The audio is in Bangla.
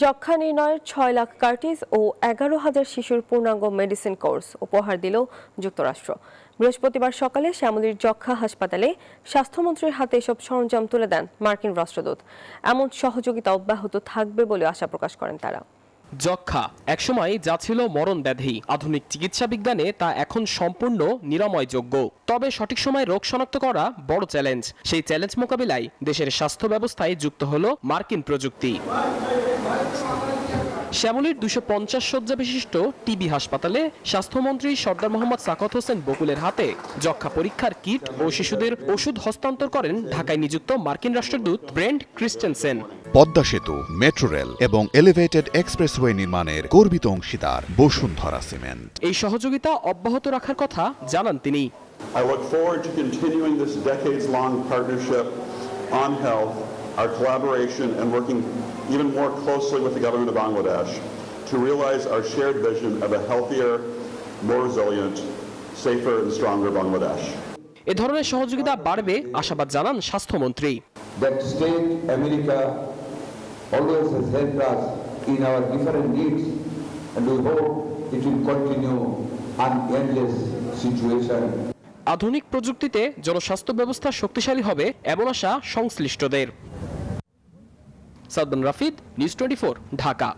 যক্ষ্মা নির্ণয়ের 6 লাখ কার্টিজ ও 11,000 শিশুর পূর্ণাঙ্গ মেডিসিন কোর্স উপহার দিল যুক্তরাষ্ট্র। বৃহস্পতিবার সকালে শ্যামলীর যক্ষ্মা হাসপাতালে স্বাস্থ্যমন্ত্রীর হাতে এসব সরঞ্জাম তুলে দেন মার্কিন রাষ্ট্রদূত। এমন সহযোগিতা অব্যাহত থাকবে বলে আশা প্রকাশ করেন তারা। যক্ষ্মা একসময় যা ছিল মরণ ব্যাধি, আধুনিক চিকিৎসা বিজ্ঞানে তা এখন সম্পূর্ণ নিরাময়যোগ্য। তবে সঠিক সময়ে রোগ শনাক্ত করা বড় চ্যালেঞ্জ। সেই চ্যালেঞ্জ মোকাবিলায় দেশের স্বাস্থ্য ব্যবস্থায় যুক্ত হলো মার্কিন প্রযুক্তি। শ্যামলীর 250 শয্যা বিশিষ্ট টিবি হাসপাতালে স্বাস্থ্যমন্ত্রী সর্দার মোহাম্মদ সাখাওয়াত হোসেন বকুলের হাতে যক্ষ্মা পরীক্ষার কিট ও শিশুদের ওষুধ হস্তান্তর করেন ঢাকায় নিযুক্ত মার্কিন রাষ্ট্রদূত ব্রেন্ট ক্রিস্টেনসেন। পদ্মা সেতু, মেট্রো রেল এবং এলিভেটেড এক্সপ্রেসওয়ে নির্মাণের গর্বিত অংশীদার বসুন্ধরা সিমেন্ট। এই সহযোগিতা অব্যাহত রাখার কথা জানান তিনি। I look forward to continuing this decades-long partnership on health, our collaboration and working even more closely with the government of Bangladesh to realize our shared vision of a healthier, more resilient, safer and stronger Bangladesh. এ ধরনের সহযোগিতা বাড়বে আশাবাদ জানান স্বাস্থ্যমন্ত্রী। That state America always has helped us in our different needs and we hope it will continue an endless situation. আধুনিক প্রযুক্তিতে জনস্বাস্থ্য ব্যবস্থা শক্তিশালী হবে এমন আশা সংশ্লিষ্টদের। সাদমান রাফিদ, নিউজ 24, ঢাকা।